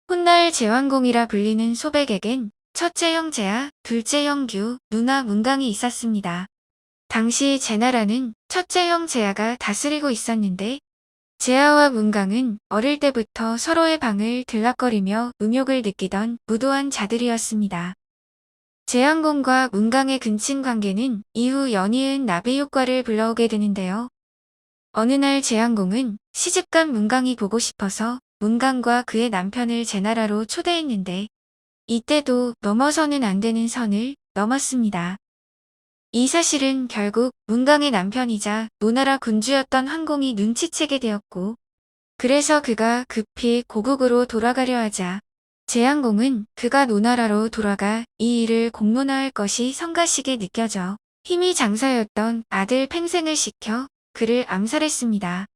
훗날 제왕공이라 불리는 소백에겐 첫째 형제와 둘째 형규, 누나 문강이 있었습니다. 당시 제나라는 첫째 형 제아가 다스리고 있었는데 제아와 문강은 어릴 때부터 서로의 방을 들락거리며 음욕을 느끼던 무도한 자들이었습니다. 제왕공과 문강의 근친 관계는 이후 연이은 나비 효과를 불러오게 되는데요. 어느 날 제왕공은 시집간 문강이 보고 싶어서 문강과 그의 남편을 제나라로 초대했는데 이때도 넘어서는 안 되는 선을 넘었습니다. 이 사실은 결국 문강의 남편이자 노나라 군주였던 황공이 눈치채게 되었고 그래서 그가 급히 고국으로 돌아가려 하자 제왕공은 그가 노나라로 돌아가 이 일을 공론화할 것이 성가시게 느껴져 힘이 장사였던 아들 팽생을 시켜 그를 암살했습니다.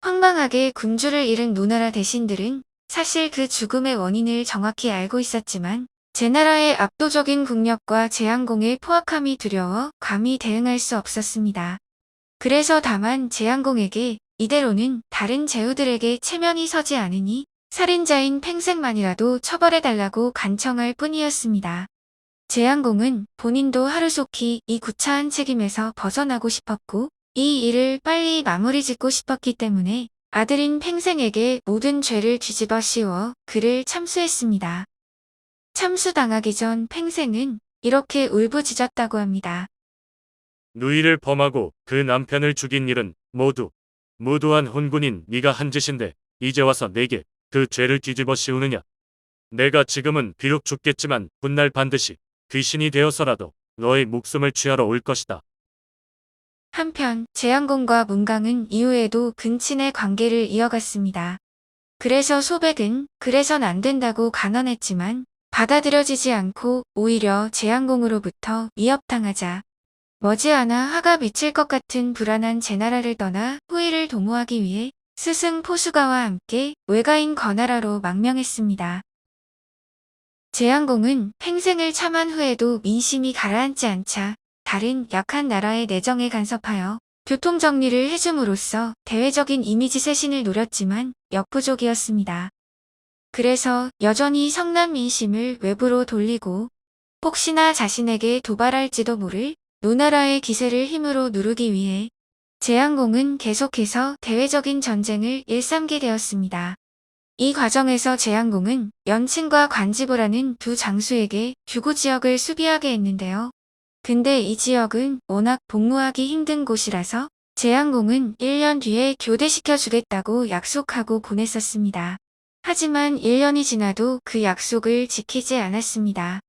황망하게 군주를 잃은 노나라 대신들은 사실 그 죽음의 원인을 정확히 알고 있었지만 제나라의 압도적인 국력과 제왕공의 포악함이 두려워 감히 대응할 수 없었습니다. 그래서 다만 제왕공에게 이대로는 다른 제후들에게 체면이 서지 않으니 살인자인 팽생만이라도 처벌해달라고 간청할 뿐이었습니다. 제왕공은 본인도 하루속히 이 구차한 책임에서 벗어나고 싶었고 이 일을 빨리 마무리 짓고 싶었기 때문에 아들인 팽생에게 모든 죄를 뒤집어 씌워 그를 참수했습니다. 참수당하기 전 팽생은 이렇게 울부짖었다고 합니다. 누이를 범하고 그 남편을 죽인 일은 모두 무도한 혼군인 네가 한 짓인데 이제 와서 내게 그 죄를 뒤집어 씌우느냐. 내가 지금은 비록 죽겠지만 훗날 반드시 귀신이 되어서라도 너의 목숨을 취하러 올 것이다. 한편 제왕공과 문강은 이후에도 근친의 관계를 이어갔습니다. 그래서 소백은 그래선 안 된다고 간언했지만 받아들여지지 않고 오히려 제왕공으로부터 위협당하자 머지않아 화가 미칠 것 같은 불안한 제나라를 떠나 후위를 도모하기 위해 스승 포수가와 함께 외가인 거나라로 망명했습니다. 제왕공은 팽생을 참한 후에도 민심이 가라앉지 않자 다른 약한 나라의 내정에 간섭하여 교통정리를 해줌으로써 대외적인 이미지 쇄신을 노렸지만 역부족이었습니다. 그래서 여전히 성난 민심을 외부로 돌리고 혹시나 자신에게 도발할지도 모를 노나라의 기세를 힘으로 누르기 위해 제왕공은 계속해서 대외적인 전쟁을 일삼게 되었습니다. 이 과정에서 제왕공은 연친과 관지보라는 두 장수에게 규구 지역을 수비하게 했는데요. 근데 이 지역은 워낙 복무하기 힘든 곳이라서 제왕공은 1년 뒤에 교대시켜 주겠다고 약속하고 보냈었습니다. 하지만 1년이 지나도 그 약속을 지키지 않았습니다.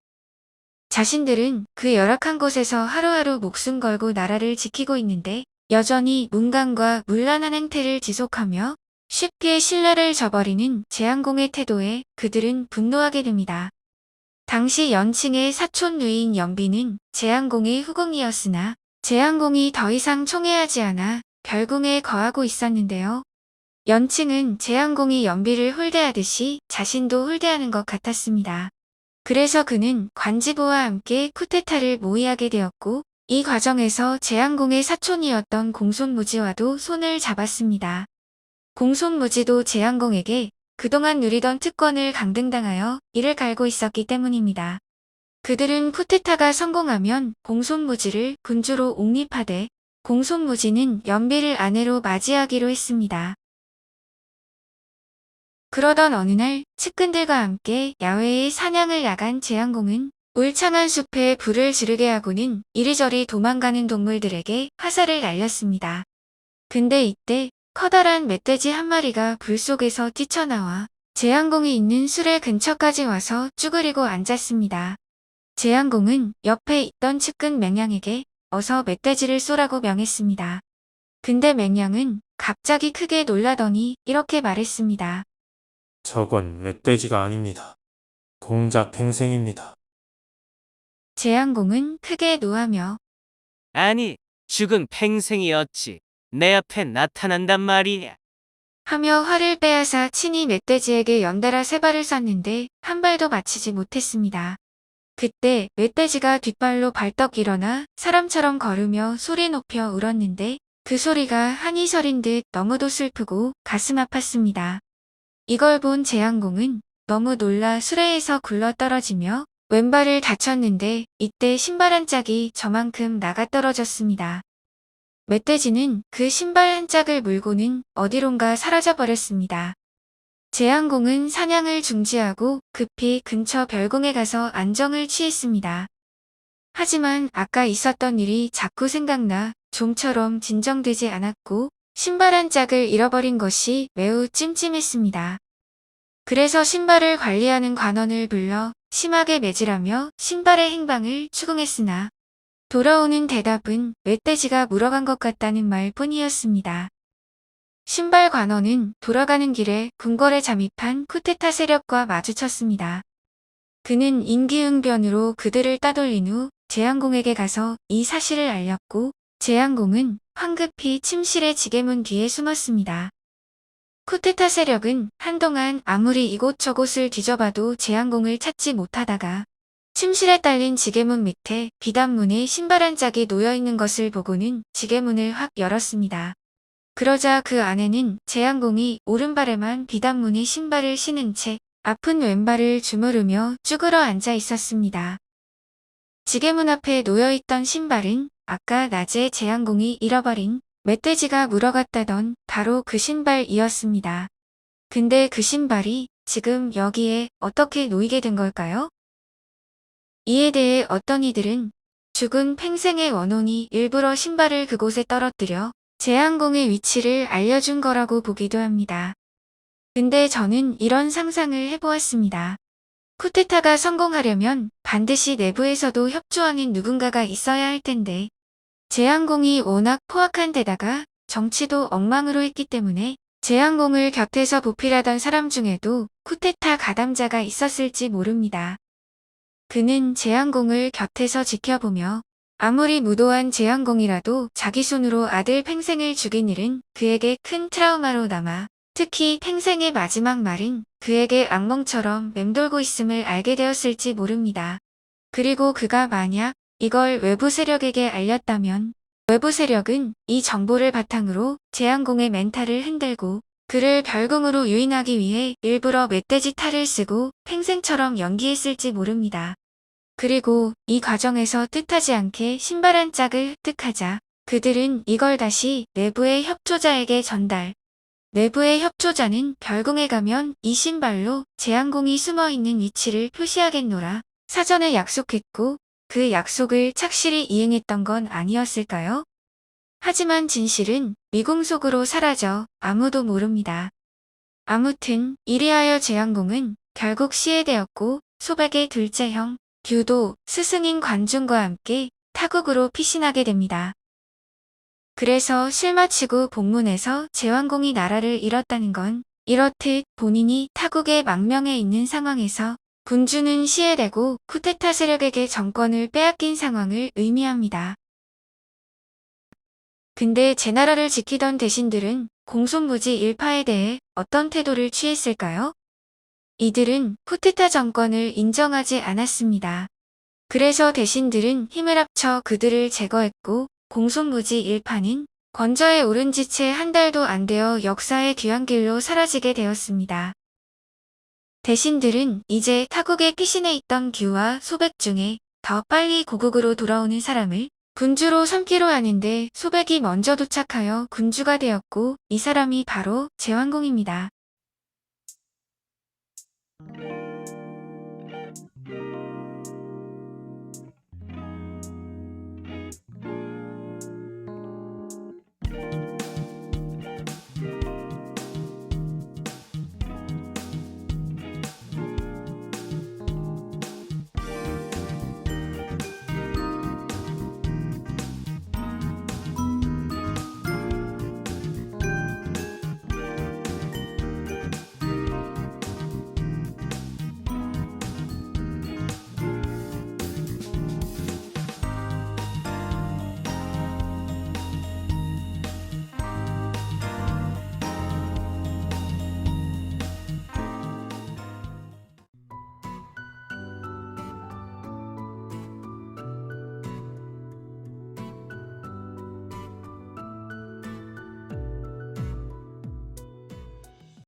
자신들은 그 열악한 곳에서 하루하루 목숨 걸고 나라를 지키고 있는데 여전히 문강과 문란한 행태를 지속하며 쉽게 신뢰를 저버리는 제왕공의 태도에 그들은 분노하게 됩니다. 당시 연칭의 사촌 누이인 연비는 제왕공의 후궁이었으나 제왕공이 더 이상 총애하지 않아 결궁에 거하고 있었는데요. 연칭은 제왕공이 연비를 홀대하듯이 자신도 홀대하는 것 같았습니다. 그래서 그는 관지보와 함께 쿠데타를 모의하게 되었고 이 과정에서 제왕공의 사촌이었던 공손무지와도 손을 잡았습니다. 공손무지도 제왕공에게 그동안 누리던 특권을 강등당하여 이를 갈고 있었기 때문입니다. 그들은 쿠데타가 성공하면 공손무지를 군주로 옹립하되 공손무지는 연비를 아내로 맞이하기로 했습니다. 그러던 어느 날 측근들과 함께 야외에 사냥을 나간 제왕공은 울창한 숲에 불을 지르게 하고는 이리저리 도망가는 동물들에게 화살을 날렸습니다. 근데 이때 커다란 멧돼지 한 마리가 불 속에서 뛰쳐나와 제왕공이 있는 수레 근처까지 와서 쭈그리고 앉았습니다. 제왕공은 옆에 있던 측근 맹양에게 어서 멧돼지를 쏘라고 명했습니다. 근데 맹양은 갑자기 크게 놀라더니 이렇게 말했습니다. 저건 멧돼지가 아닙니다. 공작 팽생입니다. 제왕공은 크게 노하며 아니, 죽은 팽생이 어찌 내 앞에 나타난단 말이냐. 하며 활을 빼앗아 친히 멧돼지에게 연달아 3발을 쐈는데 한 발도 맞히지 못했습니다. 그때 멧돼지가 뒷발로 벌떡 일어나 사람처럼 걸으며 소리 높여 울었는데 그 소리가 한이설인 듯 너무도 슬프고 가슴 아팠습니다. 이걸 본 재앙공은 너무 놀라 수레에서 굴러 떨어지며 왼발을 다쳤는데 이때 신발 한 짝이 저만큼 나가 떨어졌습니다. 멧돼지는 그 신발 한 짝을 물고는 어디론가 사라져버렸습니다. 재앙공은 사냥을 중지하고 급히 근처 별궁에 가서 안정을 취했습니다. 하지만 아까 있었던 일이 자꾸 생각나 좀처럼 진정되지 않았고 신발 한 짝을 잃어버린 것이 매우 찜찜했습니다. 그래서 신발을 관리하는 관원을 불러 심하게 매질하며 신발의 행방을 추궁했으나 돌아오는 대답은 멧돼지가 물어간 것 같다는 말뿐이었습니다. 신발 관원은 돌아가는 길에 궁궐에 잠입한 쿠데타 세력과 마주쳤습니다. 그는 임기응변으로 그들을 따돌린 후 재앙공에게 가서 이 사실을 알렸고 재앙공은 황급히 침실의 지게문 뒤에 숨었습니다. 쿠데타 세력은 한동안 아무리 이곳저곳을 뒤져봐도 재앙공을 찾지 못하다가 침실에 딸린 지게문 밑에 비단문에 신발 한 짝이 놓여있는 것을 보고는 지게문을 확 열었습니다. 그러자 그 안에는 재앙공이 오른발에만 비단무늬 신발을 신은 채 아픈 왼발을 주무르며 쭈그러 앉아 있었습니다. 지게문 앞에 놓여있던 신발은 아까 낮에 재앙공이 잃어버린 멧돼지가 물어갔다던 바로 그 신발이었습니다. 근데 그 신발이 지금 여기에 어떻게 놓이게 된 걸까요? 이에 대해 어떤 이들은 죽은 팽생의 원혼이 일부러 신발을 그곳에 떨어뜨려 재앙공의 위치를 알려준 거라고 보기도 합니다. 근데 저는 이런 상상을 해보았습니다. 쿠데타가 성공하려면 반드시 내부에서도 협조하는 누군가가 있어야 할 텐데 재앙공이 워낙 포악한 데다가 정치도 엉망으로 했기 때문에 재앙공을 곁에서 보필하던 사람 중에도 쿠데타 가담자가 있었을지 모릅니다. 그는 재앙공을 곁에서 지켜보며 아무리 무도한 재앙공이라도 자기 손으로 아들 팽생을 죽인 일은 그에게 큰 트라우마로 남아 특히 팽생의 마지막 말은 그에게 악몽처럼 맴돌고 있음을 알게 되었을지 모릅니다. 그리고 그가 만약 이걸 외부 세력에게 알렸다면 외부 세력은 이 정보를 바탕으로 재앙공의 멘탈을 흔들고 그를 별궁으로 유인하기 위해 일부러 멧돼지 탈을 쓰고 팽생처럼 연기했을지 모릅니다. 그리고 이 과정에서 뜻하지 않게 신발 한 짝을 획득하자 그들은 이걸 다시 내부의 협조자에게 전달. 내부의 협조자는 별궁에 가면 이 신발로 재앙공이 숨어있는 위치를 표시하겠노라 사전에 약속했고 그 약속을 착실히 이행했던 건 아니었을까요? 하지만 진실은 미궁 속으로 사라져 아무도 모릅니다. 아무튼 이리하여 재앙공은 결국 시해되었고 소백의 둘째 형 규도 스승인 관중과 함께 타국으로 피신하게 됩니다. 그래서 실마치고 복문에서 재왕공이 나라를 잃었다는 건 이렇듯 본인이 타국의 망명에 있는 상황에서 군주는 시해되고 쿠데타 세력에게 정권을 빼앗긴 상황을 의미합니다. 근데 제 나라를 지키던 대신들은 공손무지 일파에 대해 어떤 태도를 취했을까요? 이들은 쿠데타 정권을 인정하지 않았습니다. 그래서 대신들은 힘을 합쳐 그들을 제거했고 공손무지 일파는 권좌에 오른 지 채 한 달도 안 되어 역사의 뒤안길로 사라지게 되었습니다. 대신들은 이제 타국에 피신해 있던 규와 소백 중에 더 빨리 고국으로 돌아오는 사람을 군주로 삼기로 하는데 소백이 먼저 도착하여 군주가 되었고 이 사람이 바로 재왕공입니다.